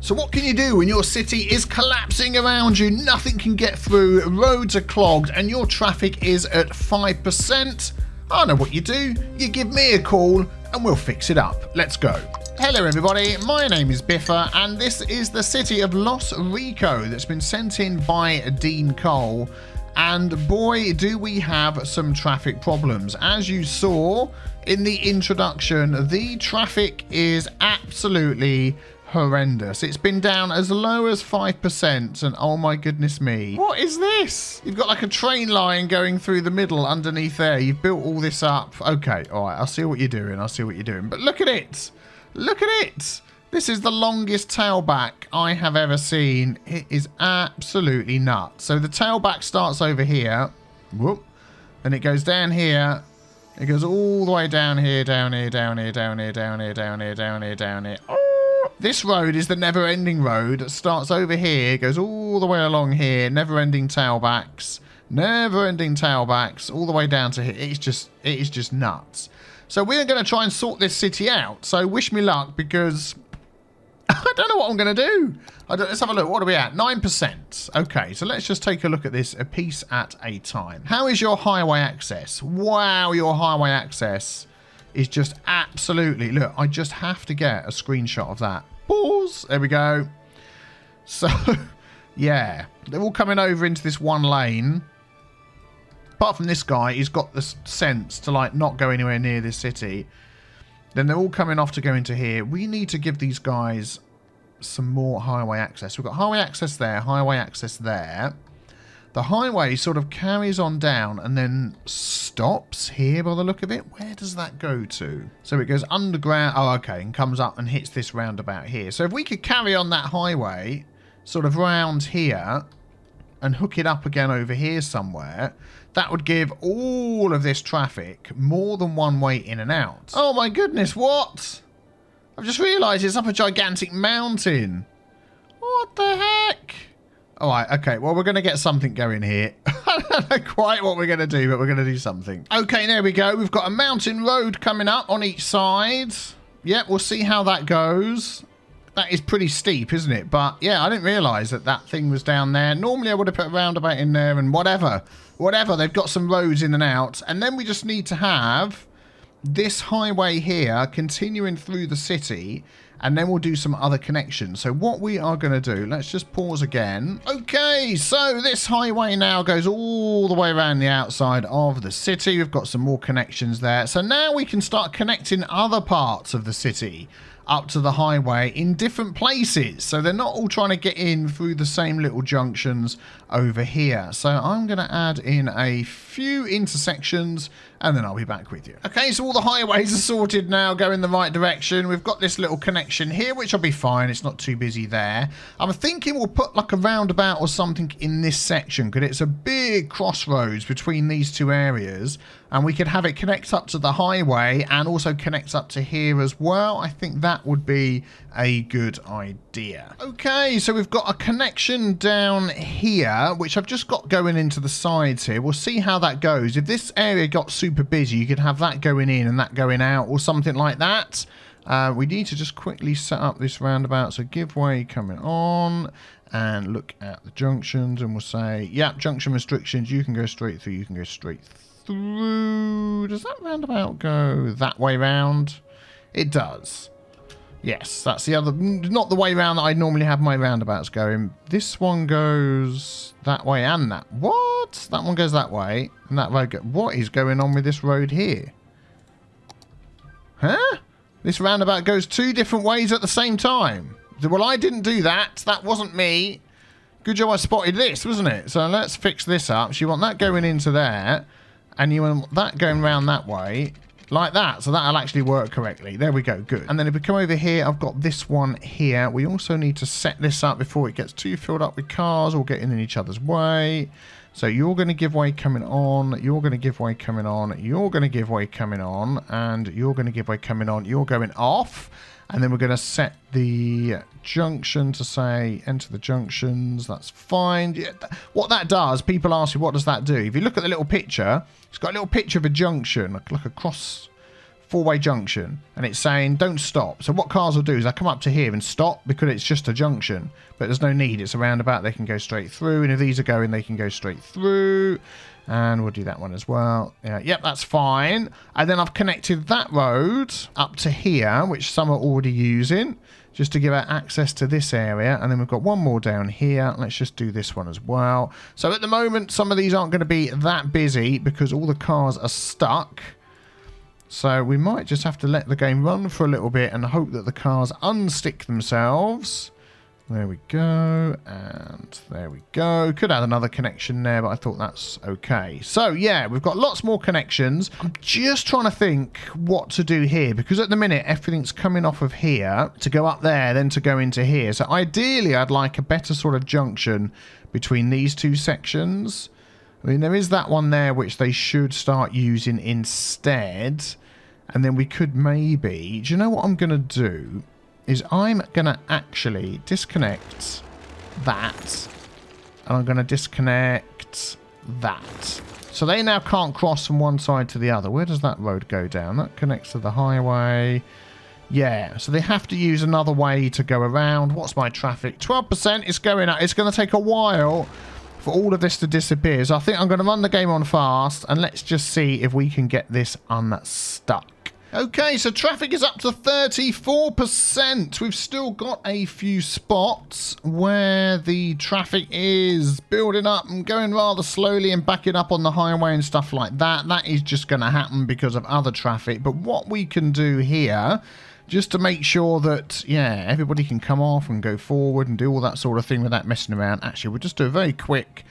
So what can you do when your city is collapsing around you? Nothing can get through, roads are clogged, and your traffic is at 5%. I know what you do. You give me a call and we'll fix it up. Let's go. Hello everybody, my name is Biffa and this is the city of Los Rico that's been sent in by Dean Cole. And boy, do we have some traffic problems. As you saw in the introduction, the traffic is absolutely horrendous. It's been down as low as 5% and oh my goodness me. What is this? You've got like a train line going through the middle underneath there. You've built all this up. Okay, all right, I'll see what you're doing. I'll see what you're doing. But look at it. Look at it. This is the longest tailback I have ever seen. It is absolutely nuts. So the tailback starts over here. Whoop. And it goes down here. It goes all the way down here, down here, down here, down here, down here, down here, down here, down here. Oh, this road is the never-ending road. It starts over here, goes all the way along here. Never-ending tailbacks. Never-ending tailbacks. All the way down to here. It is just nuts. So we're going to try and sort this city out. So wish me luck because I don't know what I'm going to do. Let's have a look. What are we at? 9%. Okay, so let's just take a look at this a piece at a time. How is your highway access? Wow, your highway access is just absolutely... Look, I just have to get a screenshot of that. Pause. There we go. So, yeah. They're all coming over into this one lane. Apart from this guy, he's got the sense to like not go anywhere near this city. Then they're all coming off to go into here. We need to give these guys some more highway access. We've got highway access there, highway access there. The highway sort of carries on down and then stops here by the look of it. Where does that go to? So it goes underground. Oh, okay, and comes up and hits this roundabout here. So if we could carry on that highway sort of round here and hook it up again over here somewhere, that would give all of this traffic more than one way in and out. Oh my goodness, what? I've just realised it's up a gigantic mountain. What the heck? Alright, okay, well we're going to get something going here. I don't know quite what we're going to do, but we're going to do something. Okay, there we go. We've got a mountain road coming up on each side. Yep, we'll see how that goes. That is pretty steep, isn't it? But yeah, I didn't realise that that thing was down there. Normally I would have put a roundabout in there and whatever. Whatever, they've got some roads in and out. And then we just need to have this highway here continuing through the city. And then we'll do some other connections. So what we are going to do, let's just pause again. Okay, so this highway now goes all the way around the outside of the city. We've got some more connections there. So now we can start connecting other parts of the city up to the highway in different places. So they're not all trying to get in through the same little junctions over here. So I'm going to add in a few intersections and then I'll be back with you. Okay, so all the highways are sorted now, go in the right direction. We've got this little connection here, which will be fine. It's not too busy there. I'm thinking we'll put like a roundabout or something in this section because it's a big crossroads between these two areas. And we could have it connect up to the highway and also connect up to here as well. I think that would be a good idea. Okay, so we've got a connection down here, which I've just got going into the sides here. We'll see how that goes. If this area got super busy, you could have that going in and that going out or something like that. We need to just quickly set up this roundabout. So give way coming on and look at the junctions and we'll say, yep, junction restrictions. You can go straight through. You can go straight through. Does that roundabout go that way round? It does. Yes, that's the other, not the way round that I normally have my roundabouts going. This one goes that way and that. What? That one goes that way and that road goes. What is going on with this road here? Huh? This roundabout goes two different ways at the same time. Well, I didn't do that. That wasn't me. Good job I spotted this, wasn't it? So let's fix this up. So you want that going into there and you want that going round that way. Like that, so that'll actually work correctly. There we go, good. And then if we come over here, I've got this one here. We also need to set this up before it gets too filled up with cars or getting in each other's way. So you're going to give way coming on, you're going to give way coming on, you're going to give way coming on, and you're going to give way coming on. You're going off. And then we're going to set the junction to say enter the junctions. That's fine. Yeah, what that does, people ask you, what does that do? If you look at the little picture, it's got a little picture of a junction, like a cross four-way junction, and it's saying don't stop. So what cars will do is they come up to here and stop because it's just a junction, but there's no need. It's a roundabout. They can go straight through, and if these are going, they can go straight through. And we'll do that one as well. Yeah, yep, that's fine. And then I've connected that road up to here, which some are already using, just to give out access to this area. And then we've got one more down here. Let's just do this one as well. So at the moment, some of these aren't going to be that busy because all the cars are stuck. So we might just have to let the game run for a little bit and hope that the cars unstick themselves. There we go, and there we go. Could add another connection there, but I thought that's okay. So, yeah, we've got lots more connections. I'm just trying to think what to do here, because at the minute, everything's coming off of here to go up there, then to go into here. So, ideally, I'd like a better sort of junction between these two sections. I mean, there is that one there, which they should start using instead. And then we could maybe... Do you know what I'm going to do? Is I'm going to actually disconnect that, and I'm going to disconnect that. So they now can't cross from one side to the other. Where does that road go down? That connects to the highway. Yeah, so they have to use another way to go around. What's my traffic? 12%. It's going up. It's going to take a while for all of this to disappear. So I think I'm going to run the game on fast, and let's just see if we can get this unstuck. Okay, so traffic is up to 34%. We've still got a few spots where the traffic is building up and going rather slowly and backing up on the highway and stuff like that. That is just going to happen because of other traffic. But what we can do here, just to make sure that, yeah, everybody can come off and go forward and do all that sort of thing without messing around. Actually, we'll just do a very quick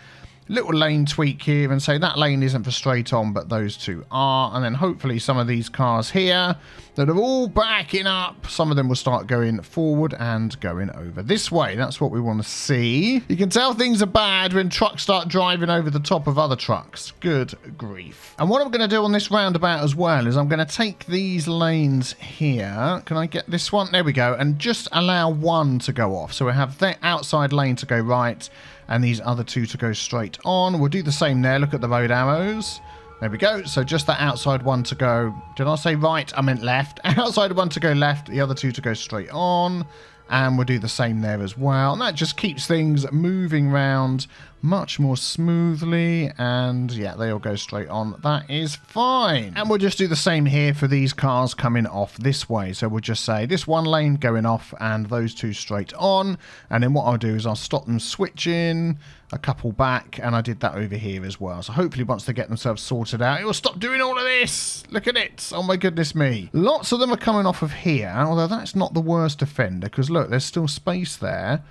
little lane tweak here and say that lane isn't for straight on, but those two are. And then hopefully some of these cars here that are all backing up, some of them will start going forward and going over this way. That's what we want to see. You can tell things are bad when trucks start driving over the top of other trucks. Good grief. And what I'm going to do on this roundabout as well is I'm going to take these lanes here. Can I get this one? There we go. And just allow one to go off. So we have the outside lane to go right and these other two to go straight on. We'll do the same there. Look at the road arrows. There we go. So just that outside one to go... Did I say right? I meant left. Outside one to go left. The other two to go straight on. And we'll do the same there as well. And that just keeps things moving round much more smoothly. And yeah, they all go straight on. That is fine. And we'll just do the same here for these cars coming off this way. So we'll just say this one lane going off and those two straight on. And then what I'll do is I'll stop them switching, a couple back, and I did that over here as well. So hopefully once they get themselves sorted out, it will stop doing all of this. Look at it. Oh my goodness me. Lots of them are coming off of here, although that's not the worst offender, because look, there's still space there.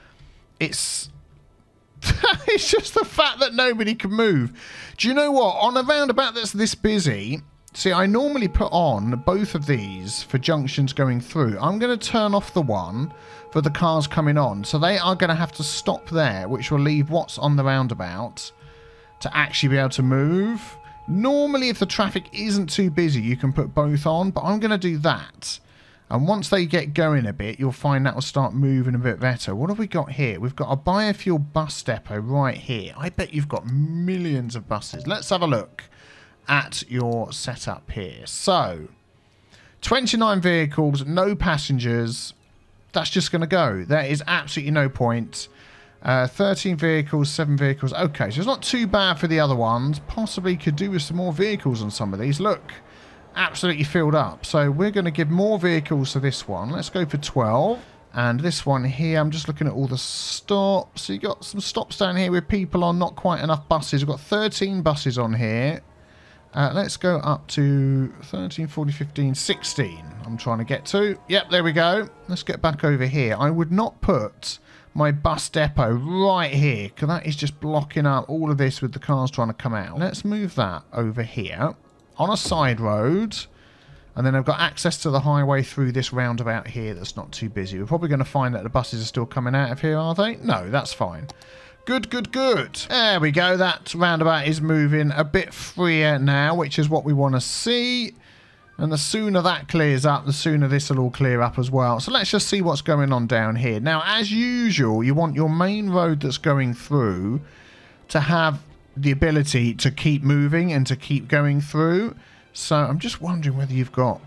It's it's just the fact that nobody can move. Do you know what? On a roundabout that's this busy, see, I normally put on both of these for junctions going through. I'm going to turn off the one for the cars coming on. So they are going to have to stop there, which will leave what's on the roundabout to actually be able to move. Normally, if the traffic isn't too busy, you can put both on, but I'm going to do that. And once they get going a bit, you'll find that will start moving a bit better. What have we got here? We've got a biofuel bus depot right here. I bet you've got millions of buses. Let's have a look at your setup here. So, 29 vehicles, no passengers. That's just going to go. There is absolutely no point. 13 vehicles, 7 vehicles. Okay, so it's not too bad for the other ones. Possibly could do with some more vehicles on some of these. Look, absolutely filled up. So we're going to give more vehicles to this one. Let's go for 12. And this one here, I'm just looking at all the stops. So you got some stops down here with people on, not quite enough buses. We've got 13 buses on here. Let's go up to 13, 14, 15, 16. I'm trying to get to. Yep, there we go. Let's get back over here. I would not put my bus depot right here, because that is just blocking up all of this with the cars trying to come out. Let's move that over here on a side road. And then I've got access to the highway through this roundabout here that's not too busy. We're probably going to find that the buses are still coming out of here, are they? No, that's fine. Good, good, good. There we go. That roundabout is moving a bit freer now, which is what we want to see. And the sooner that clears up, the sooner this will all clear up as well. So let's just see what's going on down here. Now, as usual, you want your main road that's going through to have the ability to keep moving and to keep going through. So I'm just wondering whether you've got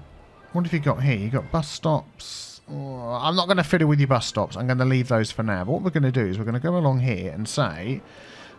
What have you got here? You got bus stops. Oh, I'm not going to fiddle with your bus stops. I'm going to leave those for now. But what we're going to do is we're going to go along here and say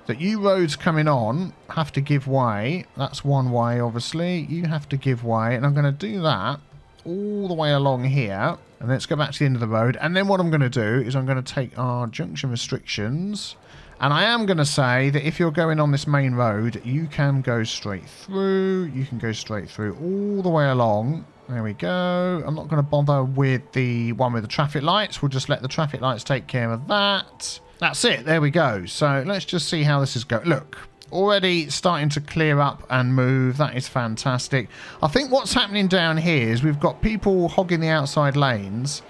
that you roads coming on have to give way. That's one way, obviously. You have to give way. And I'm going to do that all the way along here. And let's go back to the end of the road. And then what I'm going to do is I'm going to take our junction restrictions. And I am going to say that if you're going on this main road, you can go straight through. You can go straight through all the way along. There we go. I'm not going to bother with the one with the traffic lights. We'll just let the traffic lights take care of that. That's it. There we go. So let's just see how this is going. Look, already starting to clear up and move. That is fantastic. I think what's happening down here is we've got people hogging the outside lanes,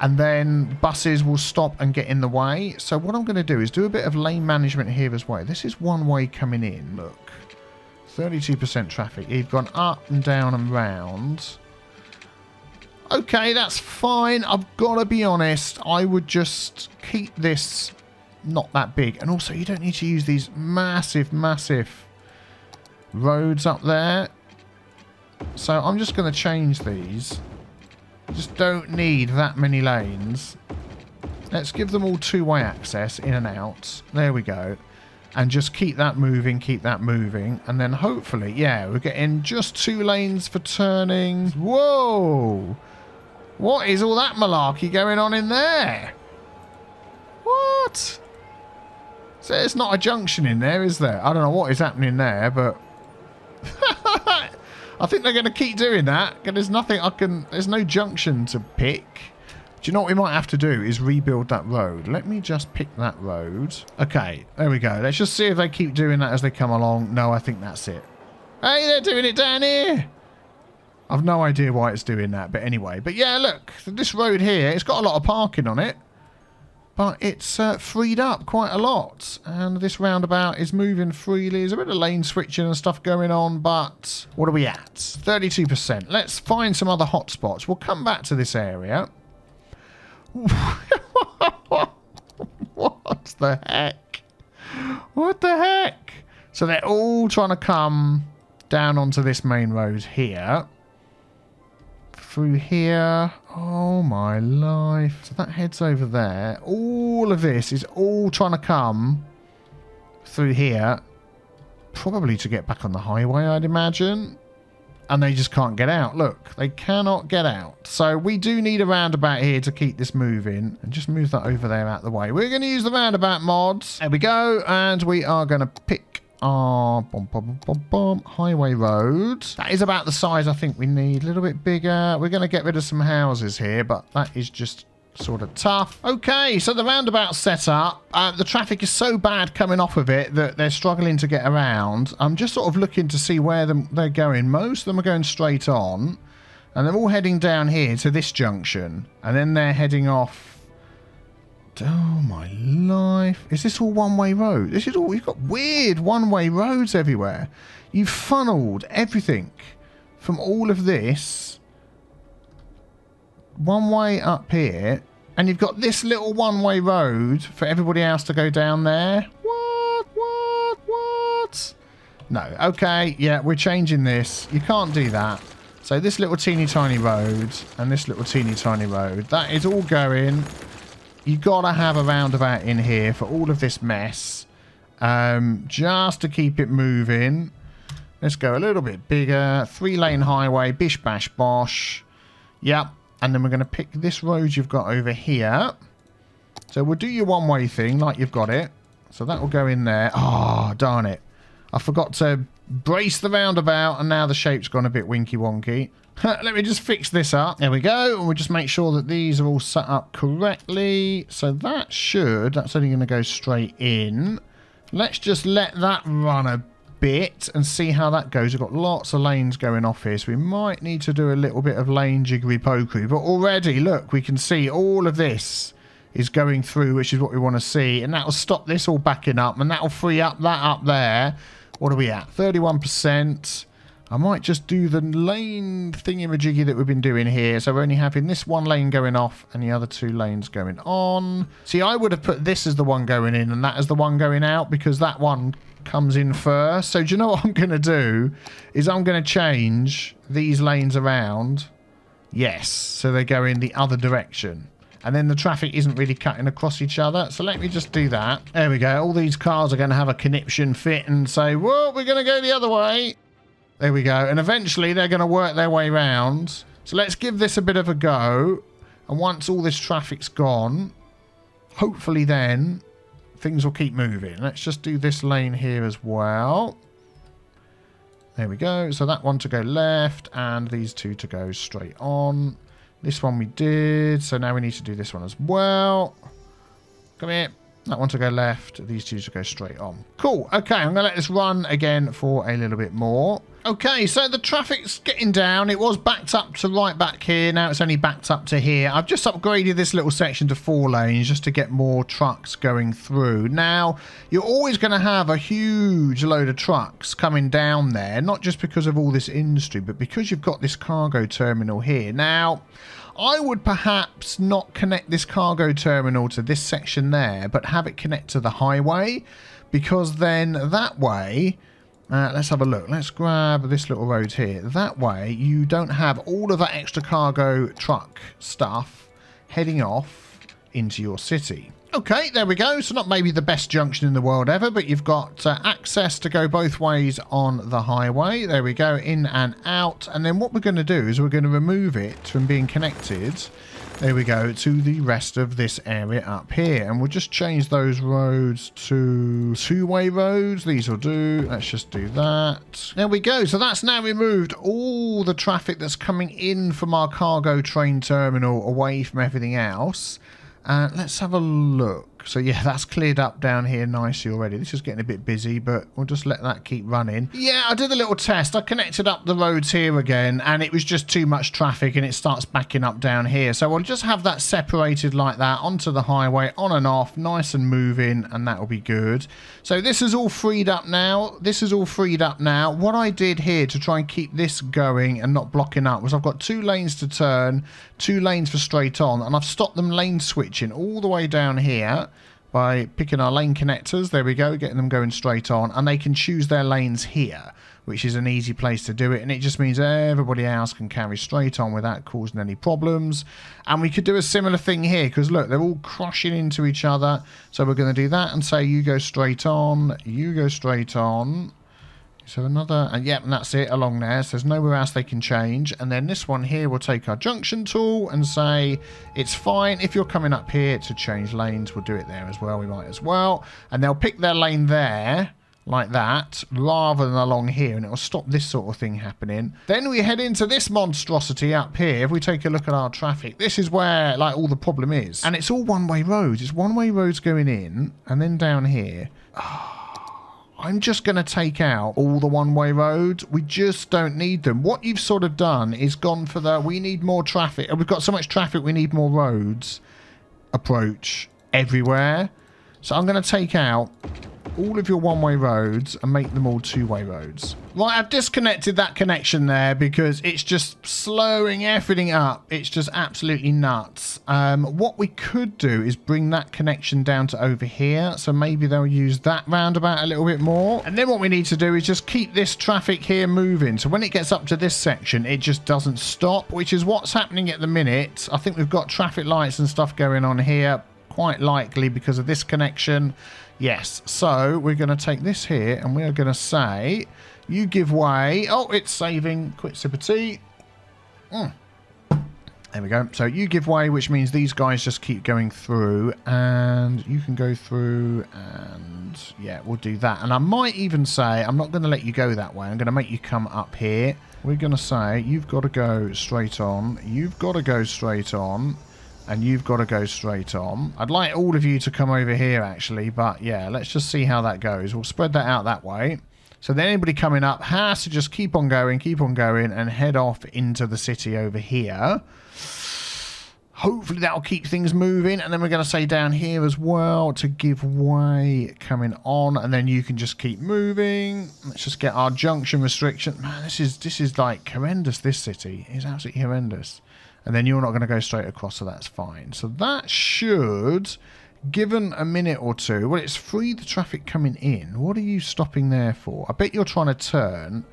and then buses will stop and get in the way. So what I'm going to do is do a bit of lane management here as well. This is one way coming in. Look, 32% traffic. You've gone up and down and round. Okay, that's fine. I've got to be honest. I would just keep this not that big. And also, you don't need to use these massive, massive roads up there. So I'm just going to change these. Just don't need that many lanes. Let's give them all two-way access, in and out. There we go. And just keep that moving, keep that moving. And then hopefully, yeah, we're getting just 2 lanes for turning. Whoa! What is all that malarkey going on in there? What? So there's not a junction in there, is there? I don't know what is happening there, but I think they're going to keep doing that. There's nothing I can... There's no junction to pick. Do you know what we might have to do is rebuild that road. Let me just pick that road. Okay, there we go. Let's just see if they keep doing that as they come along. No, I think that's it. Hey, they're doing it down here. I've no idea why it's doing that, but anyway. But yeah, look, this road here, it's got a lot of parking on it, but it's freed up quite a lot. And this roundabout is moving freely. There's a bit of lane switching and stuff going on, but what are we at? 32%. Let's find some other hotspots. We'll come back to this area. What the heck? What the heck? So they're all trying to come down onto this main road here. Through here. Oh my life. So that heads over there. All of this is all trying to come through here. Probably to get back on the highway, I'd imagine. And they just can't get out. Look, they cannot get out. So we do need a roundabout here to keep this moving. And just move that over there out of the way. We're going to use the roundabout mods. There we go. And we are going to pick our highway road. That is about the size I think we need. A little bit bigger. We're going to get rid of some houses here, but that is just sort of tough. Okay, so the roundabout's set up. The traffic is so bad coming off of it that they're struggling to get around. I'm just sort of looking to see where they're going. Most of them are going straight on, and they're all heading down here to this junction, and then they're heading off. Oh my life. Is this all one-way road? This is all... You've got weird one-way roads everywhere. You've funneled everything from all of this one way up here, and you've got this little one-way road for everybody else to go down there. What? No. Okay, yeah, we're changing this. You can't do that. So this little teeny tiny road and this little teeny tiny road, that is all going... You gotta have a roundabout in here for all of this mess, just to keep it moving. Let's go a little bit bigger. 3-lane highway, bish bash bosh. Yep. And then we're going to pick this road you've got over here. So we'll do your one-way thing like you've got it. So that will go in there. Oh, darn it. I forgot to brace the roundabout, and now the shape's gone a bit winky-wonky. Let me just fix this up. There we go. And we'll just make sure that these are all set up correctly. So that's only going to go straight in. Let's just let that run a bit and see how that goes. We've got lots of lanes going off here, so we might need to do a little bit of lane jiggery-pokery. But already, look, we can see all of this is going through, which is what we want to see. And that will stop this all backing up, and that will free up that up there. What are we at? 31%. I might just do the lane thingy-majiggy that we've been doing here. So we're only having this one lane going off and the other 2 lanes going on. See, I would have put this as the one going in and that as the one going out, because that one comes in first. So do you know what I'm going to do? Is I'm going to change these lanes around Yes, so they go in the other direction. And then the traffic isn't really cutting across each other. So let me just do that. There we go. All these cars are going to have a conniption fit and say, well, we're going to go the other way. There we go. And eventually they're going to work their way round. So let's give this a bit of a go. And once all this traffic's gone, hopefully then things will keep moving. Let's just do this lane here as well. There we go. So that one to go left and these two to go straight on. This one we did, so now we need to do this one as well. Come here. That one to go left, these two to go straight on. Cool. Okay, I'm going to let this run again for a little bit more. Okay, so the traffic's getting down. It was backed up to right back here. Now it's only backed up to here. I've just upgraded this little section to 4 lanes just to get more trucks going through. Now, you're always going to have a huge load of trucks coming down there, not just because of all this industry, but because you've got this cargo terminal here. Now, I would perhaps not connect this cargo terminal to this section there, but have it connect to the highway, because then that way... let's have a look. Let's grab this little road here. That way, you don't have all of that extra cargo truck stuff heading off into your city. Okay, there we go. So not maybe the best junction in the world ever, but you've got access to go both ways on the highway. There we go, in and out. And then what we're going to do is we're going to remove it from being connected. There we go, to the rest of this area up here. And we'll just change those roads to 2-way roads. These will do. Let's just do that. There we go. So that's now removed all the traffic that's coming in from our cargo train terminal away from everything else. Let's have a look. So yeah, that's cleared up down here nicely already. This is getting a bit busy, but we'll just let that keep running. Yeah, I did a little test. I connected up the roads here again, and it was just too much traffic, and it starts backing up down here. So I'll just have that separated like that onto the highway, on and off, nice and moving, and that will be good. So this is all freed up now. This is all freed up now. What I did here to try and keep this going and not blocking up was I've got 2 lanes to turn, 2 lanes for straight on, and I've stopped them lane switching all the way down here by picking our lane connectors. There we go, getting them going straight on, and they can choose their lanes here, which is an easy place to do it, and it just means everybody else can carry straight on without causing any problems. And we could do a similar thing here, because look, they're all crushing into each other. So we're going to do that and say you go straight on, you go straight on. So another, and yep, and that's it along there. So there's nowhere else they can change. And then this one here, we'll take our junction tool and say it's fine. If you're coming up here to change lanes, we'll do it there as well. We might as well. And they'll pick their lane there like that rather than along here, and it will stop this sort of thing happening. Then we head into this monstrosity up here. If we take a look at our traffic, this is where like all the problem is. And it's all one-way roads. It's one-way roads going in, and then down here. I'm just going to take out all the one-way roads. We just don't need them. What you've sort of done is gone for the we need more traffic. We've got so much traffic, we need more roads approach everywhere. So I'm going to take out all of your one-way roads and make them all 2-way roads. Right, I've disconnected that connection there because it's just slowing everything up. It's just absolutely nuts. What we could do is bring that connection down to over here. So maybe they'll use that roundabout a little bit more. And then what we need to do is just keep this traffic here moving. So when it gets up to this section, it just doesn't stop, which is what's happening at the minute. I think we've got traffic lights and stuff going on here, quite likely because of this connection. Yes, so we're going to take this here and we're going to say, you give way. Oh, it's saving. Quick sip of tea. There we go. So you give way, which means these guys just keep going through, and you can go through, and yeah, we'll do that. And I might even say, I'm not going to let you go that way. I'm going to make you come up here. We're going to say, you've got to go straight on. You've got to go straight on. And you've got to go straight on. I'd like all of you to come over here, actually. But, yeah, let's just see how that goes. We'll spread that out that way. So then anybody coming up has to just keep on going, and head off into the city over here. Hopefully that'll keep things moving. And then we're going to say down here as well to give way coming on. And then you can just keep moving. Let's just get our junction restriction. Man, this is like horrendous, this city. It's absolutely horrendous. And then you're not going to go straight across, so that's fine. So that should, given a minute or two, well, it's free the traffic coming in. What are you stopping there for? I bet you're trying to turn,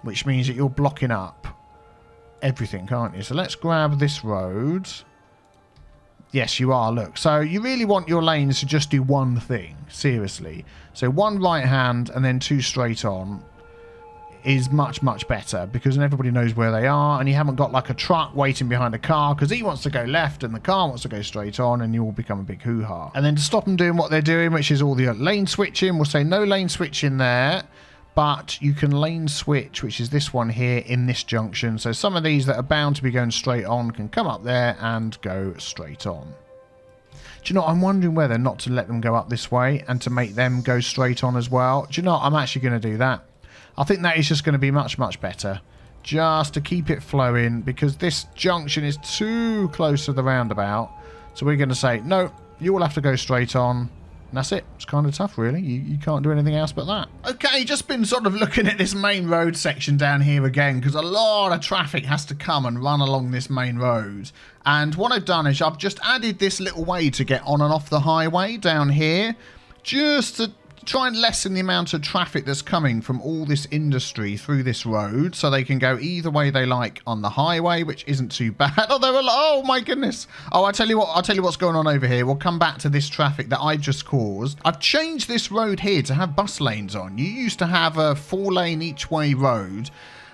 which means that you're blocking up everything, can't you? So let's grab this road. Yes, you are. Look, so you really want your lanes to just do one thing. Seriously. So one right hand and then two straight on is much, much better, because then everybody knows where they are, and you haven't got like a truck waiting behind a car because he wants to go left and the car wants to go straight on, and you all become a big hoo-ha. And then to stop them doing what they're doing, which is all the lane switching, we'll say no lane switching there, but you can lane switch, which is this one here in this junction. So some of these that are bound to be going straight on can come up there and go straight on. Do you know, I'm wondering whether not to let them go up this way and to make them go straight on as well. Do you know, I'm actually going to do that. I think that is just going to be much, much better. Just to keep it flowing, because this junction is too close to the roundabout. So we're going to say, no, you all have to go straight on. And that's it. It's kind of tough, really. You can't do anything else but that. Okay, just been sort of looking at this main road section down here again, because a lot of traffic has to come and run along this main road. And what I've done is I've just added this little way to get on and off the highway down here, just to try and lessen the amount of traffic that's coming from all this industry through this road, so they can go either way they like on the highway, which isn't too bad. Oh, they're oh my goodness. Oh, I'll tell you what's going on over here. We'll come back to this traffic that I've just caused. I've changed this road here to have bus lanes on. You used to have a 4-lane each way road,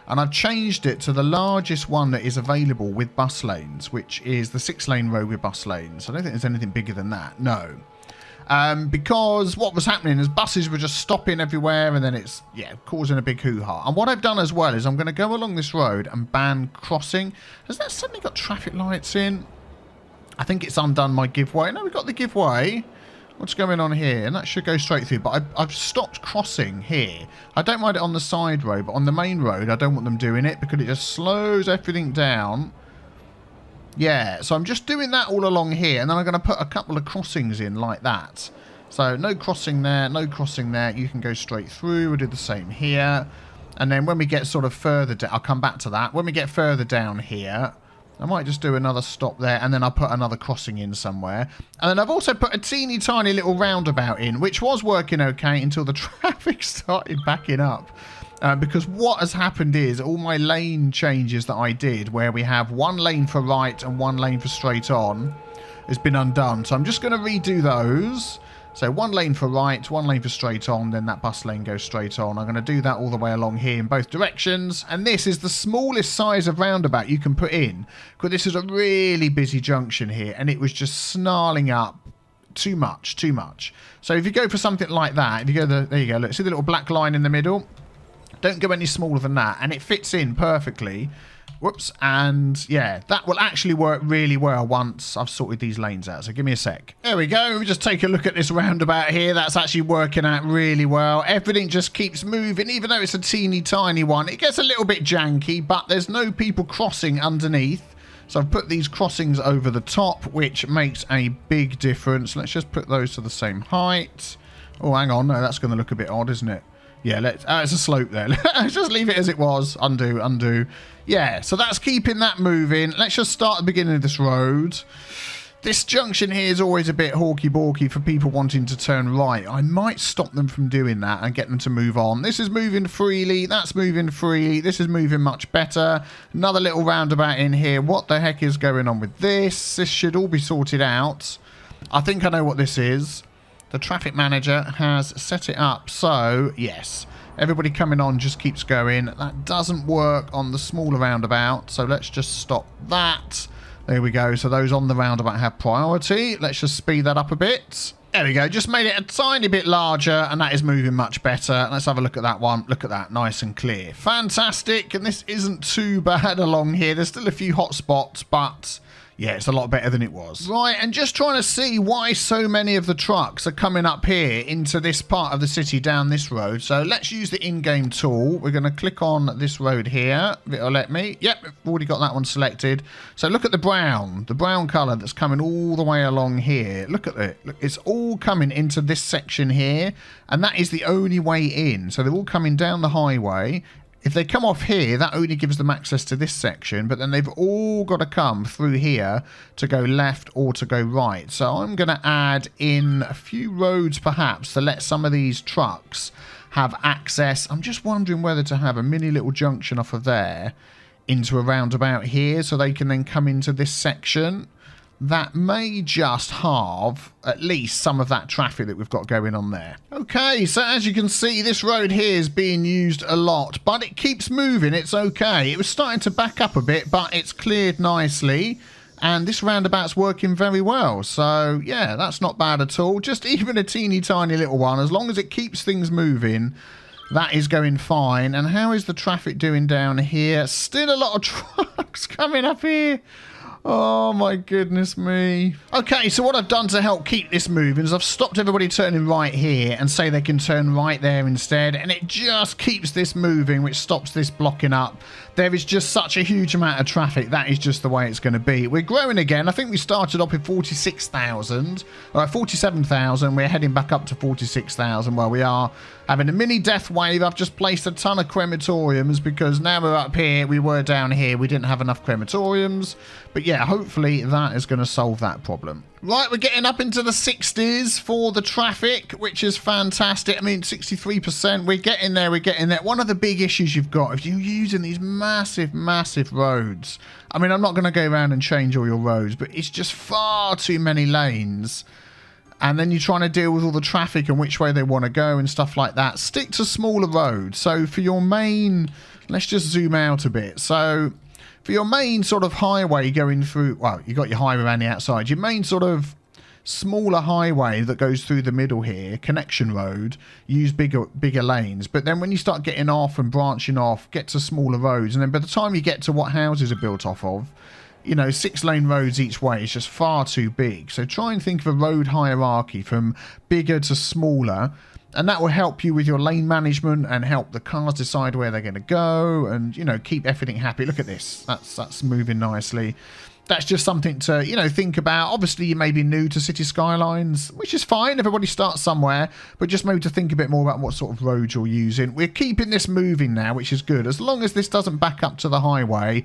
and I've changed it to the largest one that is available with bus lanes, which is the 6-lane road with bus lanes. I don't think there's anything bigger than that. No. Because what was happening is buses were just stopping everywhere, and then it's, yeah, causing a big hoo-ha. And what I've done as well is I'm going to go along this road and ban crossing. Has that suddenly got traffic lights in? I think it's undone my giveaway. No, we've got the giveaway. What's going on here? And that should go straight through. But I've stopped crossing here. I don't mind it on the side road, but on the main road, I don't want them doing it because it just slows everything down. Yeah, so I'm just doing that all along here, and then I'm going to put a couple of crossings in like that. So no crossing there, no crossing there. You can go straight through. We'll do the same here. And then when we get sort of further down, I'll come back to that. When we get further down here, I might just do another stop there, and then I'll put another crossing in somewhere. And then I've also put a teeny tiny little roundabout in, which was working okay until the traffic started backing up. Because what has happened is all my lane changes that I did, where we have one lane for right and one lane for straight on, has been undone. So I'm just going to redo those. So one lane for right, one lane for straight on, then that bus lane goes straight on. I'm going to do that all the way along here in both directions. And this is the smallest size of roundabout you can put in, because this is a really busy junction here, and it was just snarling up too much. So if you go for something like that, if you go there you go, look, see the little black line in the middle? Don't go any smaller than that, and it fits in perfectly. Whoops, and yeah, that will actually work really well once I've sorted these lanes out, so give me a sec. There we go, we just take a look at this roundabout here. That's actually working out really well. Everything just keeps moving, even though it's a teeny tiny one. It gets a little bit janky, but there's no people crossing underneath. So I've put these crossings over the top, which makes a big difference. Let's just put those to the same height. Oh, hang on, no, that's going to look a bit odd, isn't it? Yeah, it's a slope there. Let's just leave it as it was. Undo, undo. Yeah, so that's keeping that moving. Let's just start at the beginning of this road. This junction here is always a bit hawky-balky for people wanting to turn right. I might stop them from doing that and get them to move on. This is moving freely. That's moving freely. This is moving much better. Another little roundabout in here. What the heck is going on with this? This should all be sorted out. I think I know what this is. The traffic manager has set it up, so yes, everybody coming on just keeps going. That doesn't work on the smaller roundabout, so let's just stop that. There we go, so those on the roundabout have priority. Let's just speed that up a bit. There we go, just made it a tiny bit larger, and that is moving much better. Let's have a look at that one. Look at that, nice and clear. Fantastic, and this isn't too bad along here. There's still a few hot spots, but yeah, it's a lot better than it was. Right, and just trying to see why so many of the trucks are coming up here into this part of the city down this road. So let's use the in-game tool. We're going to click on this road here. It'll let me. Yep, I've already got that one selected. So look at the brown colour that's coming all the way along here. Look at it. Look, it's all coming into this section here, and that is the only way in. So they're all coming down the highway. If they come off here, that only gives them access to this section, but then they've all got to come through here to go left or to go right. So I'm going to add in a few roads perhaps to let some of these trucks have access. I'm just wondering whether to have a mini little junction off of there into a roundabout here so they can then come into this section. That may just halve at least some of that traffic that we've got going on there. Okay, so as you can see, this road here is being used a lot, but it keeps moving. It's okay. It was starting to back up a bit, but it's cleared nicely. And this roundabout's working very well. So, yeah, that's not bad at all. Just even a teeny tiny little one, as long as it keeps things moving, that is going fine. And how is the traffic doing down here? Still a lot of trucks coming up here. Oh my goodness me. Okay, so what I've done to help keep this moving is I've stopped everybody turning right here and say they can turn right there instead, and it just keeps this moving, which stops this blocking up. There is just such a huge amount of traffic. That is just the way it's going to be. We're growing again. I think we started off with 46,000, 47,000. We're heading back up to 46,000 where we are having a mini death wave. I've just placed a ton of crematoriums because now we're up here. We were down here. We didn't have enough crematoriums. But yeah, hopefully that is going to solve that problem. Right, we're getting up into the 60s for the traffic, which is fantastic. I mean, 63%. We're getting there. We're getting there. One of the big issues you've got if you're using these massive, massive roads. I mean, I'm not going to go around and change all your roads, but it's just far too many lanes. And then you're trying to deal with all the traffic and which way they want to go and stuff like that. Stick to smaller roads. So for your main, let's just zoom out a bit. So for your main sort of highway going through, well, you got your highway around the outside. Your main sort of smaller highway that goes through the middle here, connection road, use bigger lanes. But then when you start getting off and branching off, get to smaller roads. And then by the time you get to what houses are built off of, you know, 6-lane roads each way is just far too big. So try and think of a road hierarchy from bigger to smaller, and that will help you with your lane management and help the cars decide where they're going to go and, you know, keep everything happy. Look at this. That's moving nicely. That's just something to, you know, think about. Obviously, you may be new to City Skylines, which is fine. Everybody starts somewhere, but just maybe to think a bit more about what sort of roads you're using. We're keeping this moving now, which is good. As long as this doesn't back up to the highway,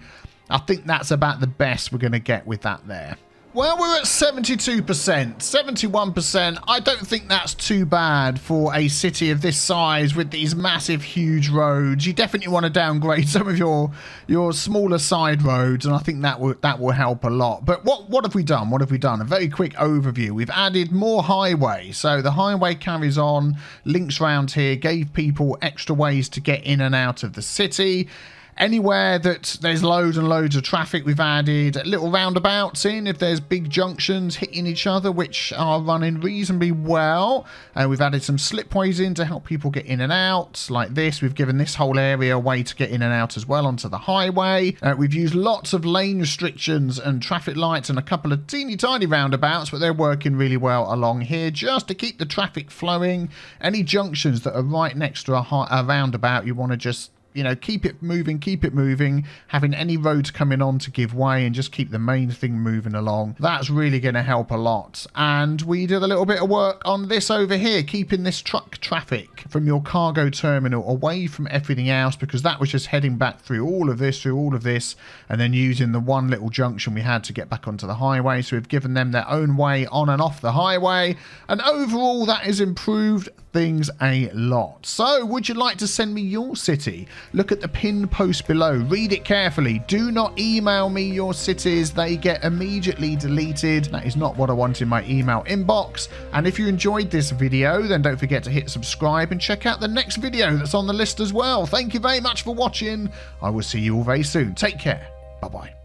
I think that's about the best we're going to get with that there. Well, we're at 72%, 71%. I don't think that's too bad for a city of this size with these massive, huge roads. You definitely want to downgrade some of your smaller side roads, and I think that will help a lot. But what have we done? What have we done? A very quick overview. We've added more highway. So the highway carries on, links round here, gave people extra ways to get in and out of the city. Anywhere that there's loads and loads of traffic, we've added little roundabouts in if there's big junctions hitting each other, which are running reasonably well. We've added some slipways in to help people get in and out, like this. We've given this whole area a way to get in and out as well onto the highway. We've used lots of lane restrictions and traffic lights and a couple of teeny tiny roundabouts, but they're working really well along here just to keep the traffic flowing. Any junctions that are right next to a roundabout, you want to just, you know, keep it moving, having any roads coming on to give way and just keep the main thing moving along. That's really going to help a lot. And we did a little bit of work on this over here, keeping this truck traffic from your cargo terminal away from everything else, because that was just heading back through all of this, and then using the one little junction we had to get back onto the highway. So we've given them their own way on and off the highway, and overall that has improved things a lot. So would you like to send me your city? Look at the pinned post below, read it carefully. Do not email me your cities, they get immediately deleted. That is not what I want in my email inbox. And if you enjoyed this video, then don't forget to hit subscribe and check out the next video that's on the list as well. Thank you very much for watching. I will see you all very soon. Take care. Bye bye.